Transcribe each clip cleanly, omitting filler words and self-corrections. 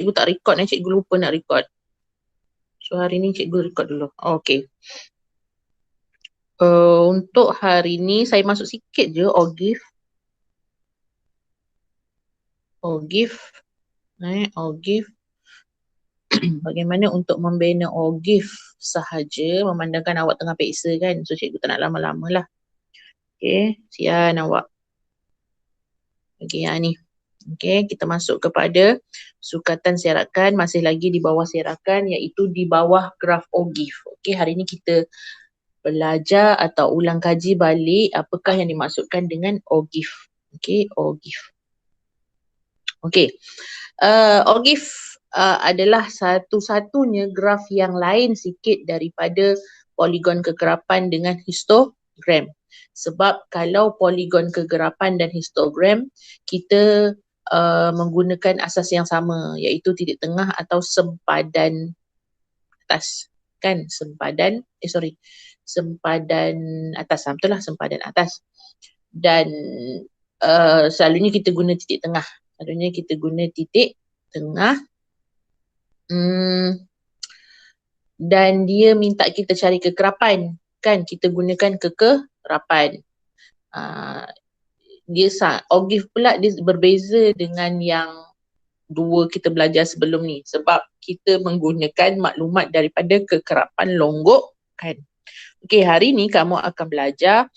Cikgu tak record ni, cikgu lupa nak record. So hari ni cikgu record dulu. Okay. Untuk hari ni saya masuk sikit je OGIF. OGIF. Bagaimana untuk membina OGIF sahaja memandangkan awak tengah peksa kan. So cikgu tak nak lama-lama lah. Okay, sian awak. Okay, yang ni. Okay, kita masuk kepada sukatan serakan, masih lagi di bawah serakan iaitu di bawah graf OGIF. Okay, hari ni kita belajar atau ulang kaji balik apakah yang dimaksudkan dengan OGIF. Okay, OGIF. Okay, OGIF adalah satu-satunya graf yang lain sikit daripada poligon kegerapan dengan histogram. Sebab kalau poligon kegerapan dan histogram, kita menggunakan asas yang sama iaitu titik tengah atau sempadan atas. Kan, sempadan atas. Betul lah, sempadan atas. Dan selalunya kita guna titik tengah. Dan dia minta kita cari kekerapan. Kan, kita gunakan kekerapan. OGIF pula dia berbeza dengan yang dua kita belajar sebelum ni. Sebab kita menggunakan maklumat daripada kekerapan longgok. Kan. Okey, hari ni kamu akan belajar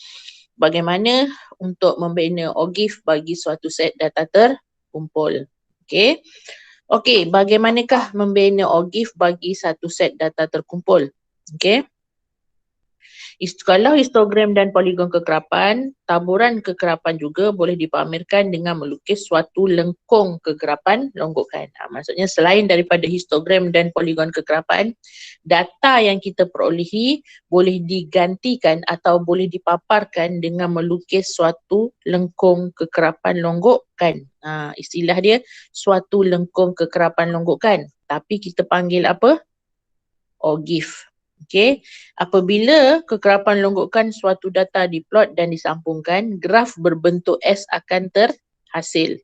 bagaimana untuk membina OGIF bagi suatu set data terkumpul. Okey, bagaimanakah membina OGIF bagi satu set data terkumpul? Okey. Kalau histogram dan poligon kekerapan, taburan kekerapan juga boleh dipamerkan dengan melukis suatu lengkung kegerapan longgokan. Maksudnya selain daripada histogram dan poligon kekerapan, data yang kita perolehi boleh digantikan atau boleh dipaparkan dengan melukis suatu lengkung kekerapan longgokan. Istilah dia suatu lengkung kekerapan longgokan. Tapi kita panggil apa? OGIF. Okey, apabila kekerapan longgokan suatu data diplot dan disambungkan, graf berbentuk S akan terhasil.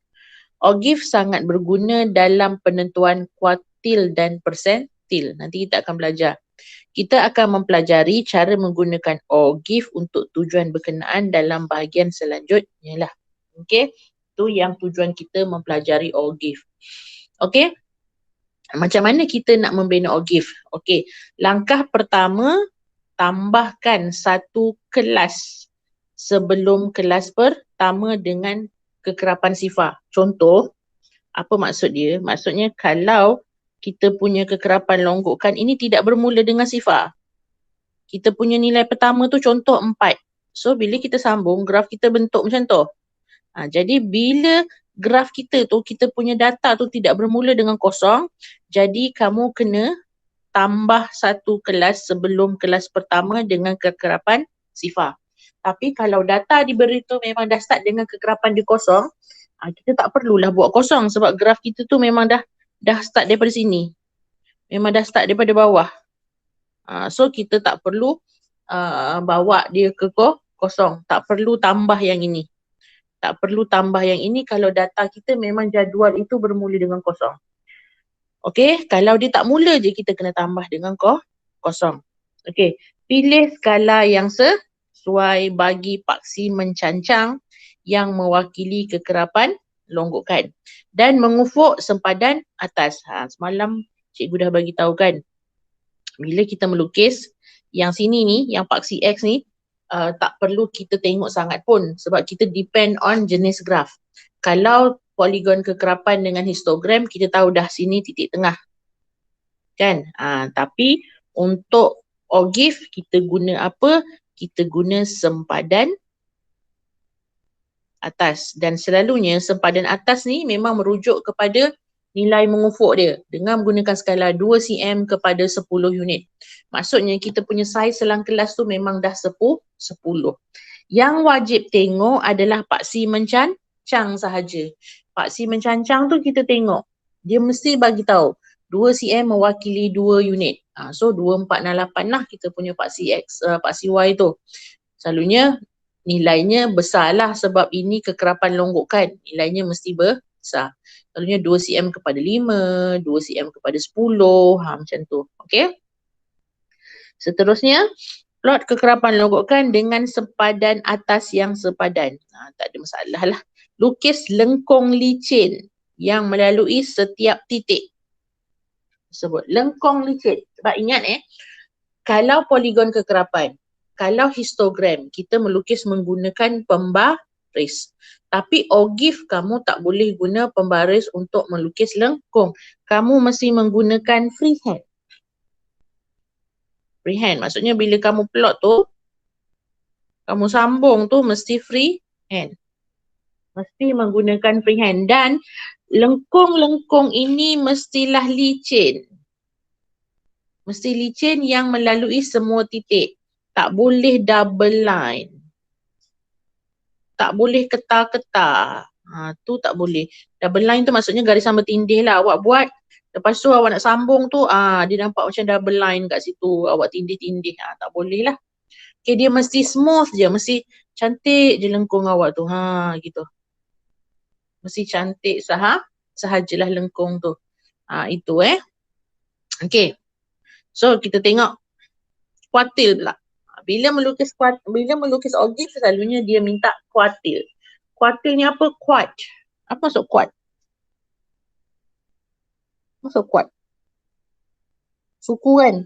OGIF sangat berguna dalam penentuan kuartil dan persentil. Nanti kita akan belajar. Kita akan mempelajari cara menggunakan OGIF untuk tujuan berkenaan dalam bahagian selanjutnya lah. Okey, itu yang tujuan kita mempelajari OGIF. Okey. Macam mana kita nak membina OGIF? Okey, langkah pertama, tambahkan satu kelas sebelum kelas pertama dengan kekerapan sifar. Contoh, apa maksud dia? Maksudnya kalau kita punya kekerapan longgokan ini tidak bermula dengan sifar. Kita punya nilai pertama tu contoh 4. So bila kita sambung, graf kita bentuk macam tu. Jadi bila graf kita tu, kita punya data tu tidak bermula dengan kosong, jadi kamu kena tambah satu kelas sebelum kelas pertama dengan kekerapan sifar. Tapi kalau data diberi tu memang dah start dengan kekerapan dia kosong, kita tak perlulah buat kosong sebab graf kita tu memang dah start daripada sini. Memang dah start daripada bawah. So kita tak perlu bawa dia ke kosong. Tak perlu tambah yang ini. Kalau data kita memang jadual itu bermula dengan kosong. Okey, kalau dia tak mula je kita kena tambah dengan kosong. Okey, pilih skala yang sesuai bagi paksi mencancang yang mewakili kekerapan longgokan dan mengufuk sempadan atas. Semalam cikgu dah bagi tahu kan, bila kita melukis yang sini ni, yang paksi X ni, tak perlu kita tengok sangat pun sebab kita depend on jenis graf. Kalau poligon kekerapan dengan histogram, kita tahu dah sini titik tengah. Kan? Tapi untuk OGIF, kita guna apa? Kita guna sempadan atas. Dan selalunya sempadan atas ni memang merujuk kepada nilai mengufuk dia dengan menggunakan skala 2 cm kepada 10 unit. Maksudnya kita punya saiz selang kelas tu memang dah 10. Yang wajib tengok adalah paksi mencancang sahaja. Paksi mencancang tu kita tengok. Dia mesti bagi tahu 2 cm mewakili 2 unit. So 2468 lah kita punya paksi X, paksi Y tu. Selalunya nilainya besarlah sebab ini kekerapan longgokan. Nilainya mesti besar. Selalunya 2 cm kepada 5, 2 cm kepada 10, macam tu. Okey. Seterusnya, plot kekerapan longgokan dengan sempadan atas yang sepadan. Tak ada masalah lah. Lukis lengkung licin yang melalui setiap titik. Sebut lengkung licin. Sebab ingat kalau poligon kekerapan, kalau histogram, kita melukis menggunakan pembaris. Tapi ogif kamu tak boleh guna pembaris untuk melukis lengkung. Kamu mesti menggunakan freehand. Freehand maksudnya bila kamu plot tu, kamu sambung tu mesti freehand. Mesti menggunakan freehand dan lengkung-lengkung ini mestilah licin. Mesti licin yang melalui semua titik. Tak boleh double line. Tak boleh ketar-ketar. Tu tak boleh. Double line tu maksudnya garisan bertindih lah. Awak buat, lepas tu awak nak sambung tu, dia nampak macam double line kat situ. Awak tindih-tindih. Tak boleh lah. Okay, dia mesti smooth je. Mesti cantik je lengkung awak tu. Gitu. Mesti cantik sahajalah lengkung tu. Itu Okay. So, kita tengok kuartil pula. Bila melukis ogif, selalunya dia minta kuartil. Kuartil ni apa? Kuart. Apa maksud kuart? Maksud kuart? Suku kan?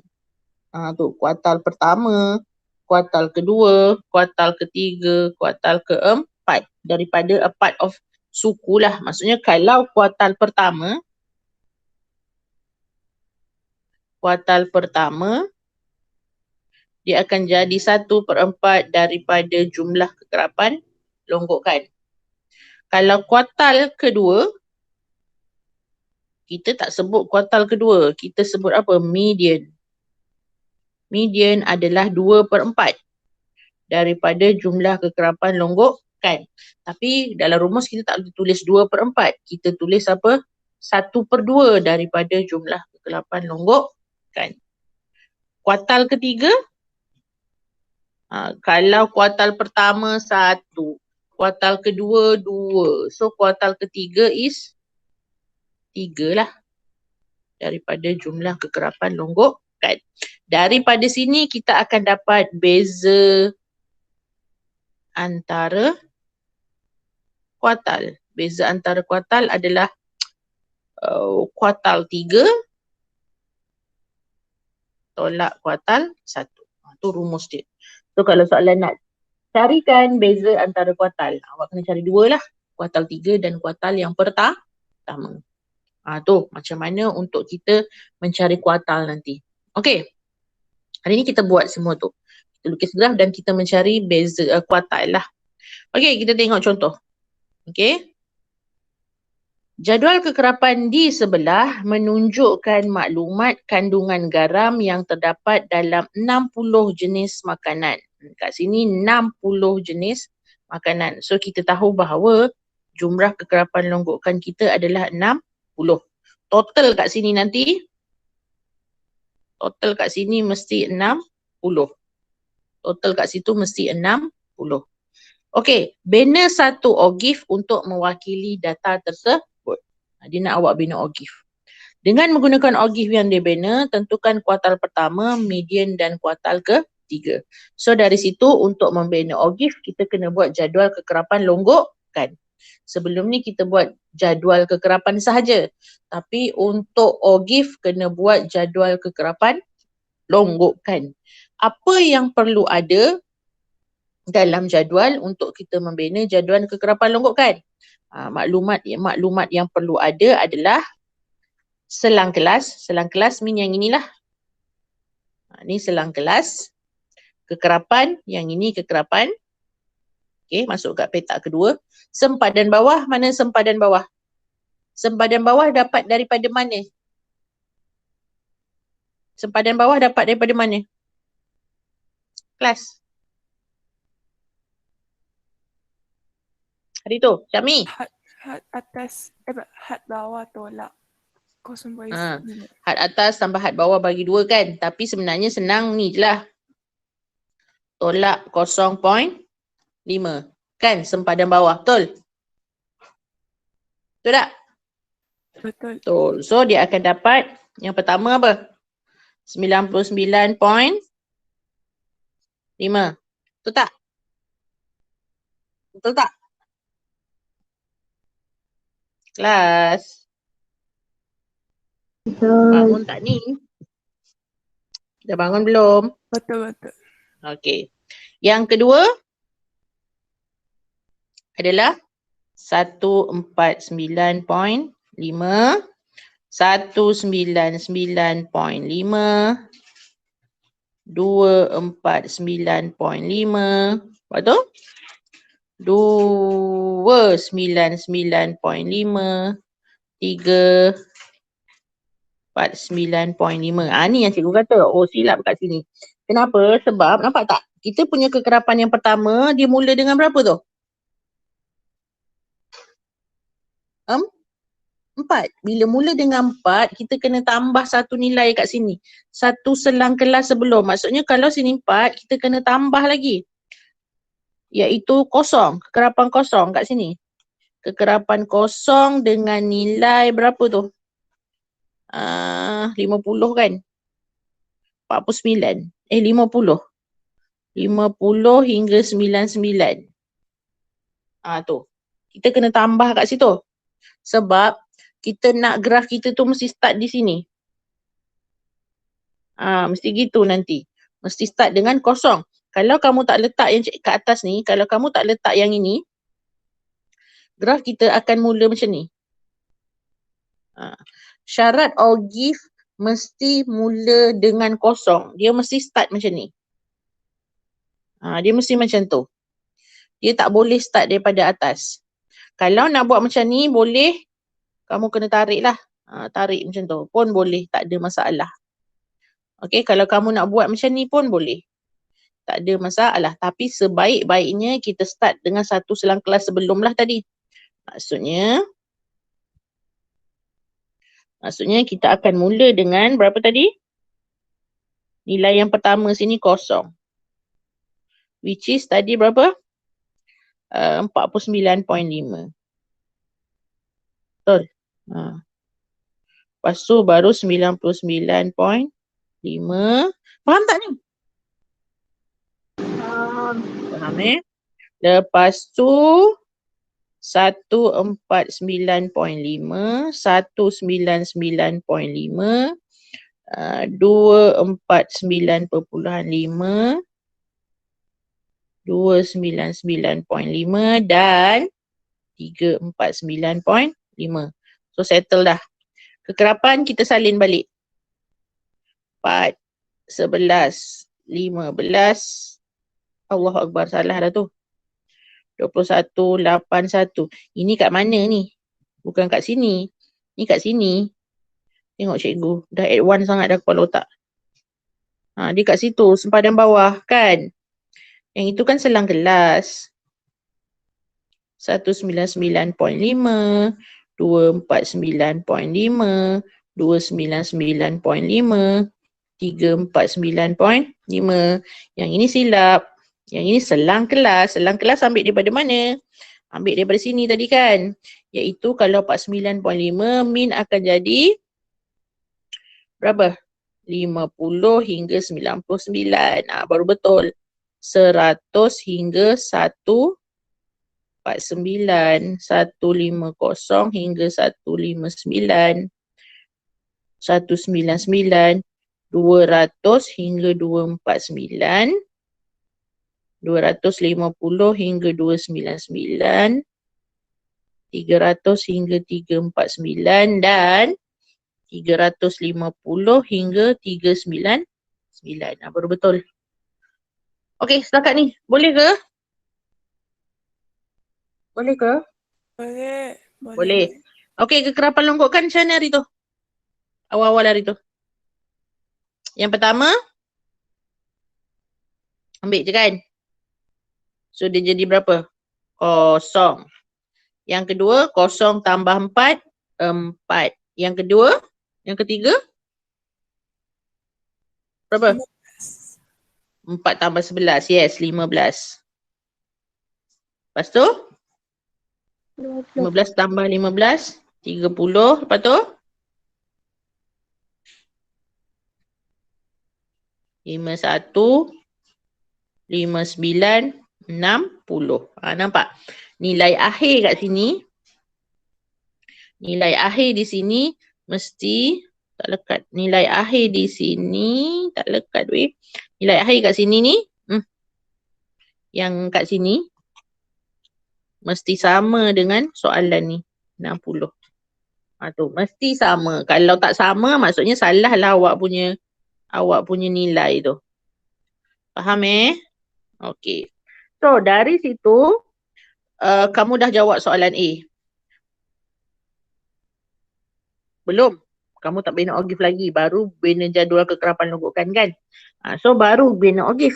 Tu kuartal pertama, kuartal kedua, kuartal ketiga, kuartal keempat. Daripada a part of suku lah. Maksudnya kalau kuartal pertama dia akan jadi 1/4 daripada jumlah kekerapan longgokan. Kalau kuartal kedua, kita tak sebut kuartal kedua, kita sebut apa? Median. Median adalah 2/4 daripada jumlah kekerapan longgokan. Tapi dalam rumus kita tak boleh tulis 2/4. Kita tulis apa? 1/2 daripada jumlah kekerapan longgokan. Kuartal ketiga, kalau kuartal pertama 1, kuartal kedua 2. So kuartal ketiga is 3 lah daripada jumlah kekerapan longgokan. Daripada sini kita akan dapat beza antara kuartal. Beza antara kuartal adalah kuartal 3 tolak kuartal 1. Tu rumus dia. So kalau soalan nak carikan beza antara kuartal, awak kena cari 2 lah. Kuartal 3 dan kuartal yang pertama. Tu macam mana untuk kita mencari kuartal nanti. Okey. Hari ni kita buat semua tu. Kita lukis graf dan kita mencari beza kuartal lah. Okey, kita tengok contoh. Okey. Jadual kekerapan di sebelah menunjukkan maklumat kandungan garam yang terdapat dalam 60 jenis makanan. Kat sini 60 jenis makanan. So kita tahu bahawa jumlah kekerapan longgokan kita adalah 60. Total kat sini nanti, total kat sini mesti 60. Total kat situ mesti 60. Okey, bina satu ogif untuk mewakili data tersebut. Dia nak awak bina ogif. Dengan menggunakan ogif yang dia bina, tentukan kuartal pertama, median dan kuartal ketiga. So dari situ untuk membina ogif, kita kena buat jadual kekerapan longgokan. Sebelum ni kita buat jadual kekerapan sahaja. Tapi untuk ogif kena buat jadual kekerapan longgokan. Apa yang perlu ada dalam jadual untuk kita membina jadual kekerapan longgokan? Maklumat yang perlu ada adalah selang kelas. Selang kelas mean yang inilah. Ni selang kelas. Kekerapan, yang ini kekerapan. Okey, masuk kat petak kedua. Sempadan bawah, mana sempadan bawah? Sempadan bawah dapat daripada mana? Sempadan bawah dapat daripada mana? Kelas. Hari tu, Syami. Had atas, had bawah tolak 0.5. Had atas tambah had bawah bagi 2 kan. Tapi sebenarnya senang ni je lah. Tolak 0.5. Kan sempadan bawah, betul? Betul tak? Betul. Betul. So dia akan dapat yang pertama apa? 99.5. Betul tak? Betul tak? Kelas. Bangun tak ni? Dah bangun belum? Betul. Okey. Yang kedua adalah 149.5, 199.5, 249.5, lepas tu 299.5, 349.5. Ni yang cikgu kata. Oh, silap kat sini. Kenapa? Sebab nampak tak? Kita punya kekerapan yang pertama dia mula dengan berapa tu? 4. Bila mula dengan 4, kita kena tambah satu nilai kat sini. Satu selang kelas sebelum. Maksudnya kalau sini 4, kita kena tambah lagi. Iaitu kosong. Kekerapan kosong kat sini. Kekerapan kosong dengan nilai berapa tu? 50 kan? 49. 50. 50 hingga 99. Tu. Kita kena tambah kat situ. Sebab kita nak graf kita tu mesti start di sini. Mesti gitu nanti. Mesti start dengan kosong. Kalau kamu tak letak yang kat atas ni, kalau kamu tak letak yang ini, graf kita akan mula macam ni. Syarat OGIF mesti mula dengan kosong. Dia mesti start macam ni. Dia mesti macam tu. Dia tak boleh start daripada atas. Kalau nak buat macam ni, boleh. Kamu kena tarik lah. Tarik macam tu. Pun boleh. Tak ada masalah. Okay, kalau kamu nak buat macam ni pun boleh. Tak ada masalah. Tapi sebaik-baiknya kita start dengan satu selang kelas sebelum lah tadi. Maksudnya kita akan mula dengan berapa tadi? Nilai yang pertama sini kosong. Which is tadi berapa? 49.5. Betul? Lepas tu baru 99.5. Faham tak ni? Faham Lepas tu 149.5, 199.5, 249.5, 299.5 dan 349.5. So settle dah. Kekerapan kita salin balik. 4, 11, 15. Allahu Akbar, salah dah tu. 2181. Ini kat mana ni? Bukan kat sini. Ni kat sini. Tengok cikgu. Dah advance sangat dah kepala otak. Dia kat situ. Sempadan bawah kan? Yang itu kan selang kelas. 199.5, 249.5, 299.5, 349.5. Yang ini silap. Yang ini selang kelas. Selang kelas ambil daripada mana? Ambil daripada sini tadi kan? Iaitu kalau 49.5 min akan jadi berapa? 50 hingga 99. Baru betul. 100 hingga 149. 150 hingga 159. 199. 200 hingga 249. 250 hingga 299, 300 hingga 349 dan 350 hingga 399. Baru betul. Okey, setakat ni. Boleh ke? Boleh ke? Boleh. Okey, kekerapan longgokan macam mana hari tu? Awal-awal hari tu. Yang pertama, ambil je kan? So dia jadi berapa? Kosong. Yang kedua, kosong tambah 4, 4. Yang kedua, yang ketiga, berapa? 4 tambah 11, yes, 15. Lepas tu, 15 tambah 15, 30. Lepas tu? 51, 59, 60. Nampak? Nilai akhir kat sini, nilai akhir di sini mesti tak lekat. Nilai akhir di sini tak lekat weh. Nilai akhir kat sini ni, yang kat sini mesti sama dengan soalan ni, 60. Tu mesti sama. Kalau tak sama maksudnya salah lah awak punya nilai tu. Faham Okey. So dari situ kamu dah jawab soalan A. Belum. Kamu tak bina Ogif lagi. Baru bina jadual kekerapan longgokan kan. So baru bina Ogif.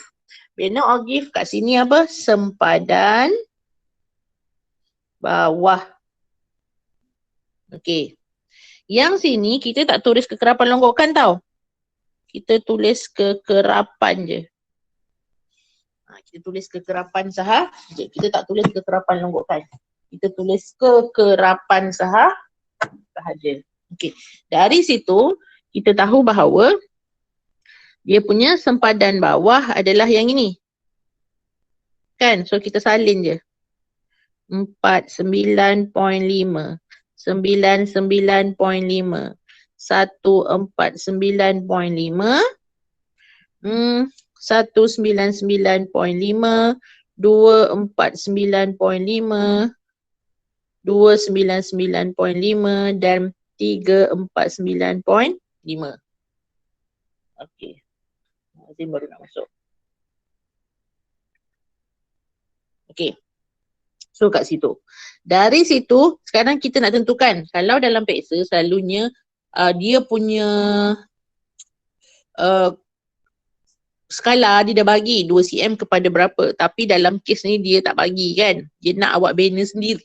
Bina Ogif kat sini apa? Sempadan bawah. Okey. Yang sini kita tak tulis kekerapan longgokan tau. Kita tulis kekerapan je. Kita tulis kekerapan sahaja. Kita tak tulis kekerapan longgokan. Kita tulis kekerapan sahaja. Okey. Dari situ kita tahu bahawa dia punya sempadan bawah adalah yang ini. Kan? So kita salin je. 49.5, 99.5, 149.5, 199.5, 249.5, 299.5 dan 349.5. Okey. Azim baru nak masuk. Okey. So kat situ. Dari situ sekarang kita nak tentukan. Kalau dalam peksa selalunya dia punya skala dia dah bagi 2 cm kepada berapa. Tapi dalam kes ni dia tak bagi kan. Dia nak awak bina sendiri.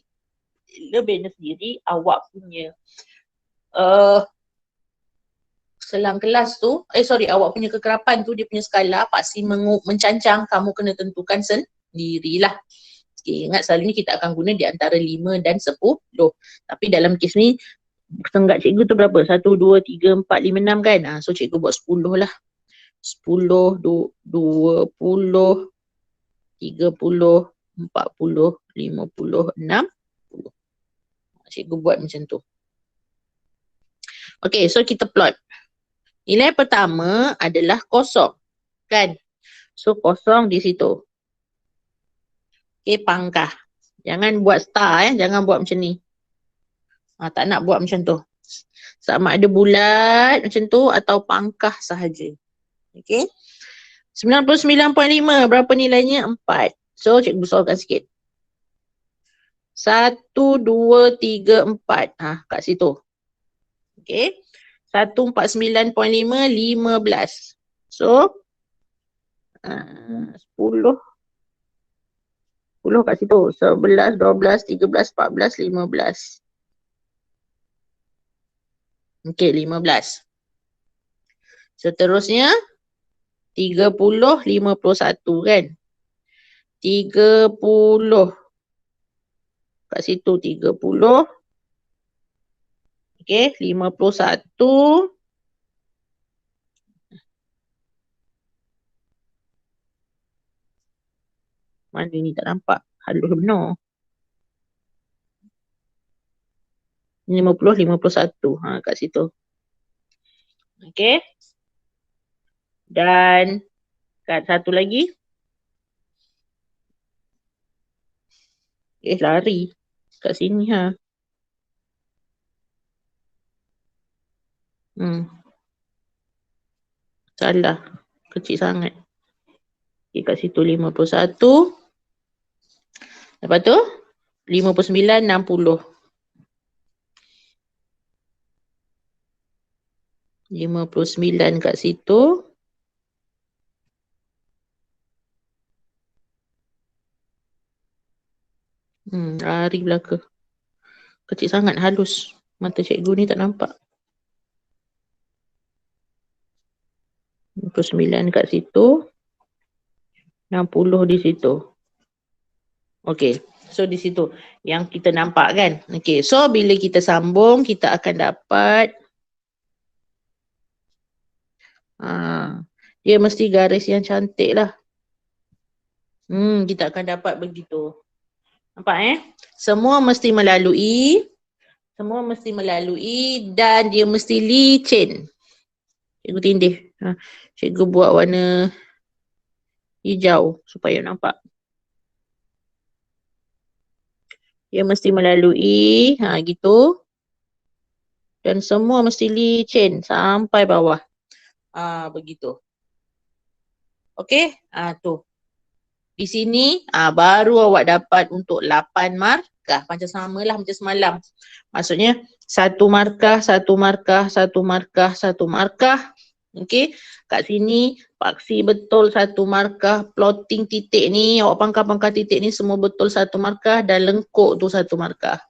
Bila bina sendiri awak punya selang kelas tu, awak punya kekerapan tu dia punya skala pasti mencancang, kamu kena tentukan sendirilah. Okay, ingat selalunya kita akan guna di antara 5 dan 10. Tapi dalam kes ni sengat cikgu tu berapa? 1, 2, 3, 4, 5, 6 kan? So cikgu buat 10 lah. 10, 20, 30, 40, 50, 60. Cikgu buat macam tu. Okay, so kita plot. Nilai pertama adalah kosong. Kan? So kosong di situ. Okay, pangkah. Jangan buat star jangan buat macam ni. Tak nak buat macam tu. Sama ada bulat macam tu atau pangkah sahaja. Okay. 99.5 berapa nilainya? 4. So cikgu besarkan sikit. 1, 2, 3, 4. Kat situ. Okay. 149.5, 15. So 10. 10 kat situ. 11, 12, 13, 14, 15. Okay, 15. Seterusnya 30, 51 kan. 30. Kat situ 30. Okay, 51. Mana ni tak nampak? Halus benar. 50, 51. Kat situ. Okay. Dan kat satu lagi. Lari. Kat sini Salah. Kecil sangat. Okay, kat situ 51. Lepas tu 59, 60. 59 kat situ. Lari belaka. Kecil sangat, halus. Mata cikgu ni tak nampak. 59 kat situ. 60 di situ. Okey. So di situ yang kita nampak kan. Okay, so bila kita sambung kita akan dapat dia mesti garis yang cantik lah. Kita akan dapat begitu. Nampak Semua mesti melalui dan dia mesti licin. Cikgu tindih. Cikgu buat warna hijau supaya nampak. Dia mesti melalui gitu. Dan semua mesti licin sampai bawah. Begitu. Okey, tu. Di sini baru awak dapat untuk 8 markah. Macam samalah macam semalam. Maksudnya 1 markah, 1 markah, 1 markah, 1 markah. Okey, kat sini paksi betul 1 markah. Plotting titik ni, awak pangkal-pangkal titik ni semua betul 1 markah dan lengkuk tu 1 markah.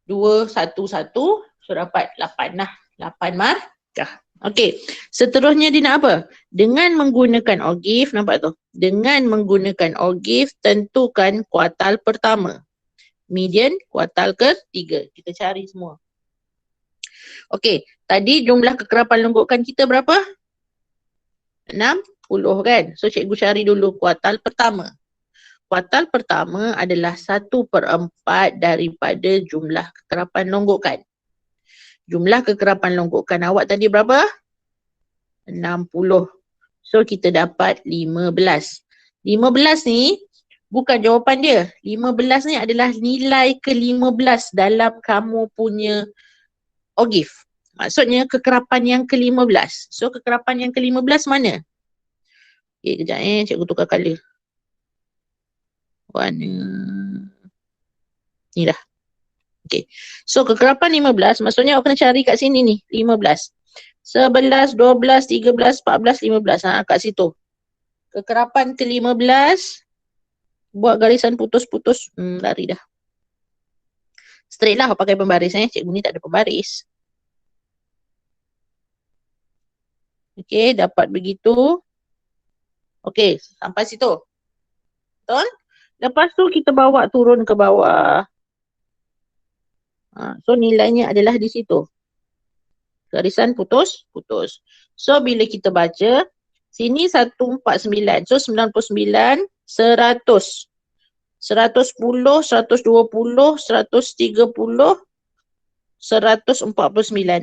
2, 1, 1. So dapat 8 lah. 8 markah. Okey, seterusnya dia nak apa? Dengan menggunakan OGIF, nampak tu? Dengan menggunakan OGIF, tentukan kuartal pertama. Median kuartal ketiga. Kita cari semua. Okey, tadi jumlah kekerapan lengkukan kita berapa? 60 kan? So cikgu cari dulu kuartal pertama. Kuartal pertama adalah 1/4 daripada jumlah kekerapan longgokan. Jumlah kekerapan longgokan awak tadi berapa? 60. So kita dapat 15. 15 ni bukan jawapan dia. 15 ni adalah nilai ke-15 dalam kamu punya OGIF. Maksudnya kekerapan yang ke-15. So kekerapan yang ke-15 mana? Okay, kejap cikgu tukar colour. Warna ni dah. Okay. So kekerapan 15 maksudnya awak kena cari kat sini ni. 15. 11, 12, 13, 14, 15. Kat situ. Kekerapan ke-15. Buat garisan putus-putus. Lari dah. Straight lah pakai pembaris. Cikgu ni tak ada pembaris. Okay, dapat begitu. Okay, sampai situ. Betul? Lepas tu kita bawa turun ke bawah. So nilainya adalah di situ. Garisan putus-putus. So bila kita baca, sini 149. So 99, 100. 110, 120, 130, 149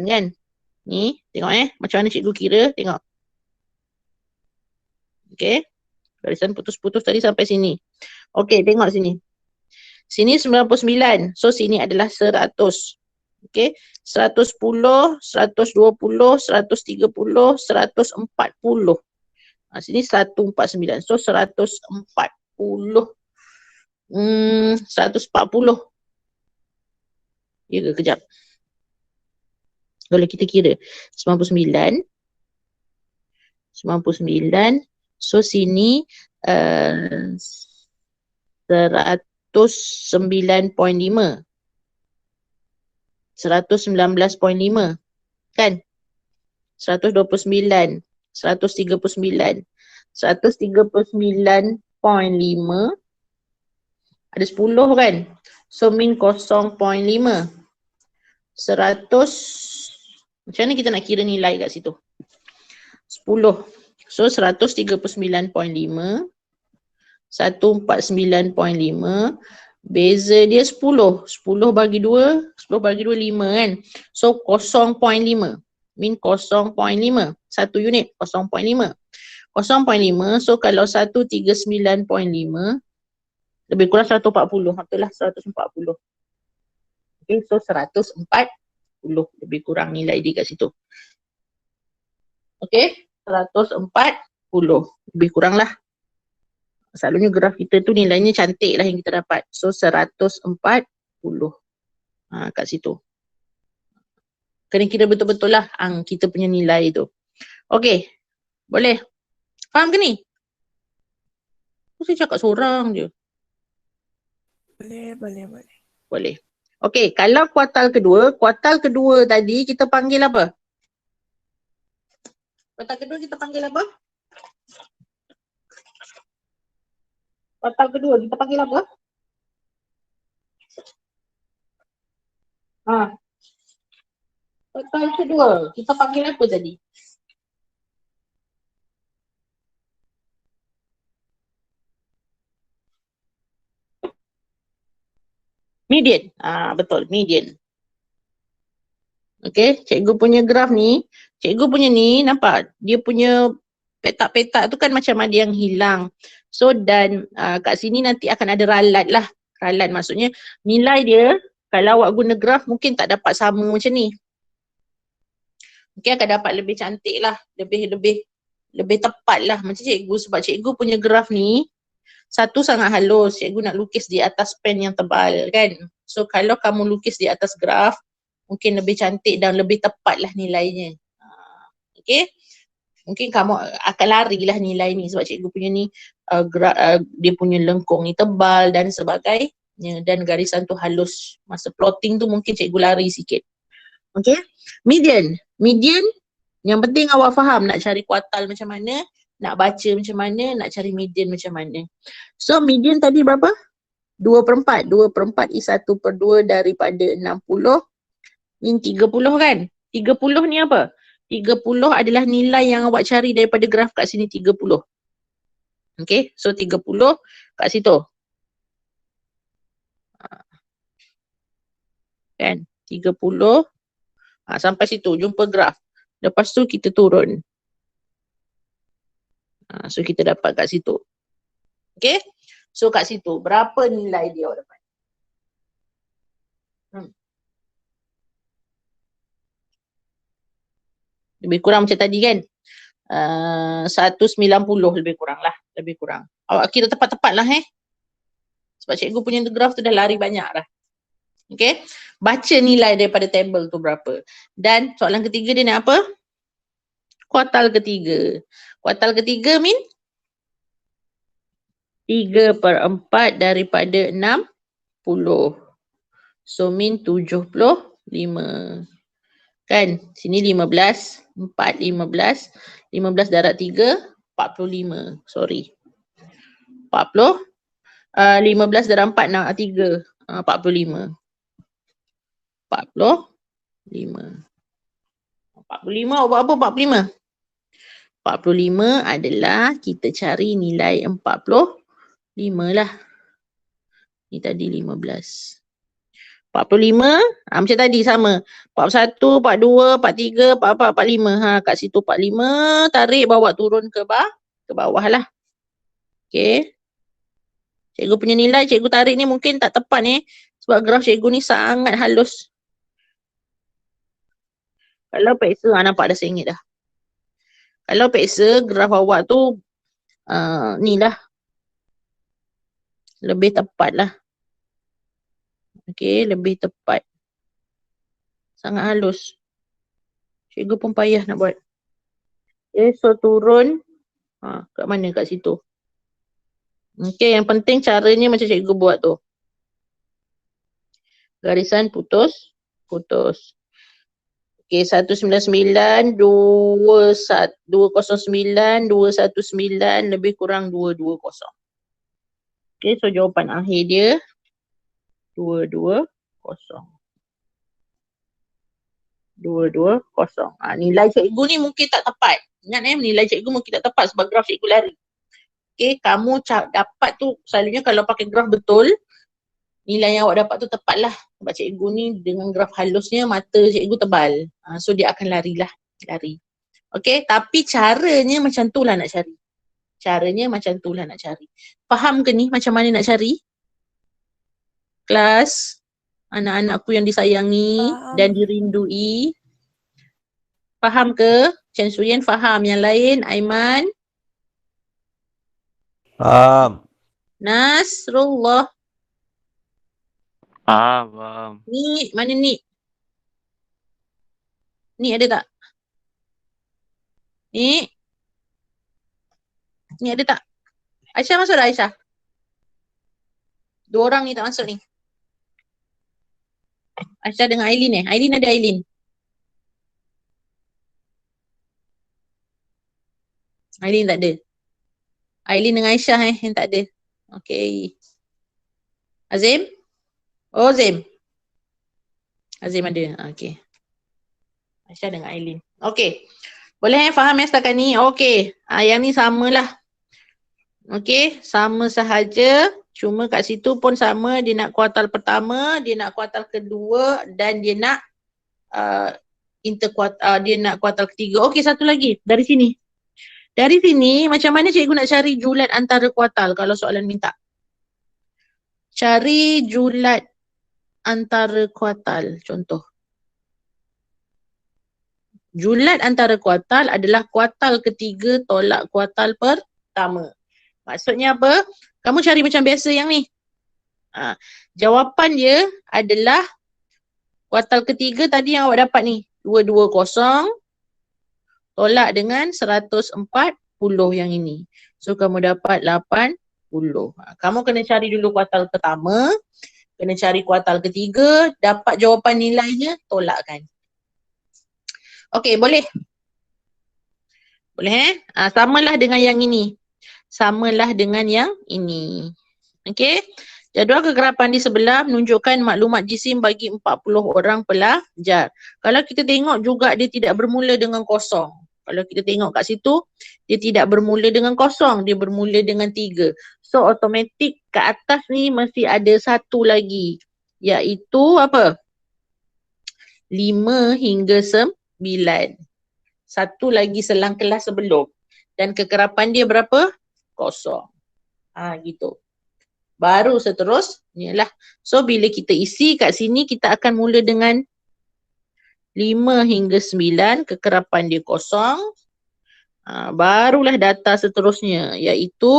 kan? Ni, tengok macam mana cikgu kira, tengok. Okay. Garisan putus-putus tadi sampai sini. Okay, tengok sini. Sini 99. So sini adalah 100. Okay. 110, 120, 130, 140. Sini 149. So 140. 140. Ya ke? Kejap. Kalau kita kira 99. 99. So sini 109.5. 119.5 kan? 129, 139, 139.5 ada 10 kan? So min 0.5. 100, macam mana kita nak kira nilai kat situ? 10. So 139.5, 149.5, beza dia 10. 10 bagi 2, 10 bagi 2, 5 kan? So 0.5. Min 0.5. 1 unit, 0.5. 0.5, so kalau 139.5, lebih kurang 140. Betul lah, 140. Okay, so 140. Lebih kurang nilai dia kat situ. Okay, 140. Lebih kurang lah. Selalunya graf kita tu nilainya cantik lah yang kita dapat. So 140. Kat situ. Kena kira betul-betul lah kita punya nilai tu. Okay. Boleh? Faham ke ni? Saya cakap seorang je. Boleh. Okay. Kalau kuartal kedua tadi kita panggil apa? Kuartal kedua kita panggil apa? Kuartal kedua kita panggil apa? Ha. Kuartal kedua. Kita panggil apa tadi? Median. Betul, median. Okay, cikgu punya graf ni, cikgu punya ni nampak dia punya petak-petak tu kan macam ada yang hilang. So dan kat sini nanti akan ada ralat lah. Ralat maksudnya nilai dia kalau awak guna graf mungkin tak dapat sama macam ni. Mungkin akan dapat lebih cantik lah, lebih tepat lah macam cikgu sebab cikgu punya graf ni satu sangat halus, cikgu nak lukis di atas pen yang tebal kan. So kalau kamu lukis di atas graf mungkin lebih cantik dan lebih tepat lah nilainya. Okay. Mungkin kamu akan lari lah nilai ni sebab cikgu punya ni dia punya lengkung ni tebal dan sebagainya dan garisan tu halus. Masa plotting tu mungkin cikgu lari sikit. Okay. Median. Median yang penting awak faham nak cari kuartal macam mana, nak baca macam mana, nak cari median macam mana. So median tadi berapa? 2/4. 2/4 is 1/2 daripada 60 min 30 kan? 30 ni apa? 30 adalah nilai yang awak cari daripada graf kat sini 30. Okay, so 30 kat situ. Kan? 30. Sampai situ, jumpa graf. Lepas tu kita turun. So kita dapat kat situ. Okay? So kat situ, berapa nilai dia awak dapat? Lebih kurang macam tadi kan? 190 lebih kurang lah. Lebih kurang. Awak kira tepat-tepat lah Sebab cikgu punya graf tu dah lari banyak dah. Okay? Baca nilai daripada tabel tu berapa. Dan soalan ketiga dia nak apa? Kuartal ketiga. Kuartal ketiga min? 3/4 daripada 60. So min 75. Kan? Sini 15. 4, 15. 15 darab 3, 45. Sorry. 40. 15 darab 4, 3. 45. 45. 45 buat apa 45? 45 adalah kita cari nilai 45 lah. Ni tadi 15. 45, macam tadi sama. 41, 42, 43, 44, 45. Kat situ 45, tarik bawa turun ke bawah lah. Okay. Cikgu punya nilai, cikgu tarik ni mungkin tak tepat sebab graf cikgu ni sangat halus. Kalau peksa, nampak dah sengit dah. Kalau peksa, graf awak tu ni lah. Lebih tepat lah. Okay, lebih tepat. Sangat halus. Cikgu pun payah nak buat. Okay, so turun. Kat mana kat situ? Okay, yang penting caranya macam cikgu buat tu. Garisan putus. Okay, 199, 209, 219 lebih kurang 220. Okay, so jawapan akhir dia 220. 220. Nilai cikgu ni mungkin tak tepat. Ingat nilai cikgu mungkin tak tepat sebab graf cikgu lari. Okay, kamu dapat tu selalunya kalau pakai graf betul, nilai yang awak dapat tu tepat lah. Sebab cikgu ni dengan graf halusnya mata cikgu tebal. So dia akan lari. Okay, tapi caranya macam tu lah nak cari. Faham ke ni macam mana nak cari? Kelas, anak-anakku yang disayangi dan dirindui. Faham ke? Chan Suyen faham. Yang lain, Aiman? Faham. Nasrullah. Faham. Ni, mana ni? Ni ada tak? Ni ada tak? Aisyah masuk dah Aisyah? 2 orang ni tak masuk ni. Aisyah dengan Ailin Ailin ada Ailin. Ailin tak ada. Ailin dengan Aisyah yang tak ada. Okay. Azim? Oh Azim. Azim ada. Okey. Aisyah dengan Ailin. Okey. Boleh faham setakat ni? Okey. Yang ni samalah. Okey, sama sahaja. Cuma kat situ pun sama, dia nak kuartal pertama, dia nak kuartal kedua dan dia nak dia nak kuartal ketiga. Okey, satu lagi dari sini. Dari sini macam mana cikgu nak cari julat antara kuartal kalau soalan minta? Cari julat antara kuartal, contoh. Julat antara kuartal adalah kuartal ketiga tolak kuartal pertama. Maksudnya apa? Kamu cari macam biasa yang ni. Jawapan dia adalah kuartal ketiga tadi yang awak dapat ni. 220 tolak dengan 140 yang ini. So kamu dapat 80. Kamu kena cari dulu kuartal pertama. Kena cari kuartal ketiga. Dapat jawapan nilainya, tolakkan. Okey, boleh? Boleh samalah dengan yang ini. Samalah dengan yang ini. Okey. Jadual kegerapan di sebelah menunjukkan maklumat jisim bagi 40 orang pelajar. Kalau kita tengok juga dia tidak bermula dengan kosong. Kalau kita tengok kat situ, dia tidak bermula dengan kosong. Dia bermula dengan 3. So automatik kat atas ni mesti ada satu lagi. Iaitu apa? 5 hingga 9. Satu lagi selang kelas sebelum. Dan kekerapan dia berapa? Kosong. Gitu. Baru seterusnya lah. So bila kita isi kat sini kita akan mula dengan 5 hingga 9, kekerapan dia kosong. Barulah data seterusnya iaitu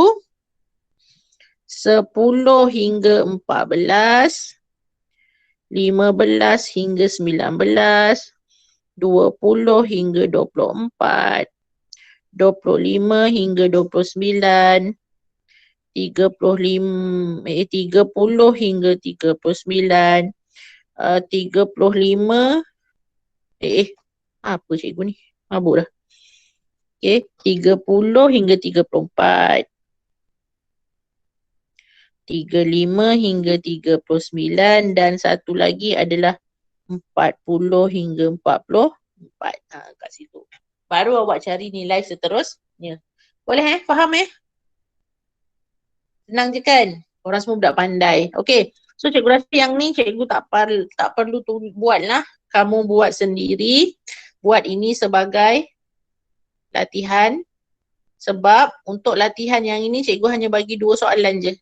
10 hingga 14, 15 hingga 19, 20 hingga 24, 25 hingga 29, 30 hingga 39, 35 apa cikgu ni? Mabuk dah. Okey, 30 hingga 34, 35 hingga 39 dan satu lagi adalah 40 hingga 44. Kat situ. Baru awak cari nilai seterusnya. Boleh faham Senang je kan? Orang semua budak pandai. Okey. So cikgu rasa yang ni cikgu tak perlu buat lah. Kamu buat sendiri. Buat ini sebagai latihan. Sebab untuk latihan yang ini cikgu hanya bagi 2 soalan je.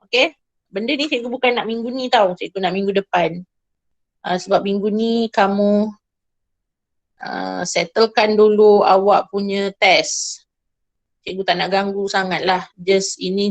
Okey. Benda ni cikgu bukan nak minggu ni tau. Cikgu nak minggu depan. Sebab minggu ni kamu settlekan dulu awak punya test. Cikgu tak nak ganggu sangat lah. Just ini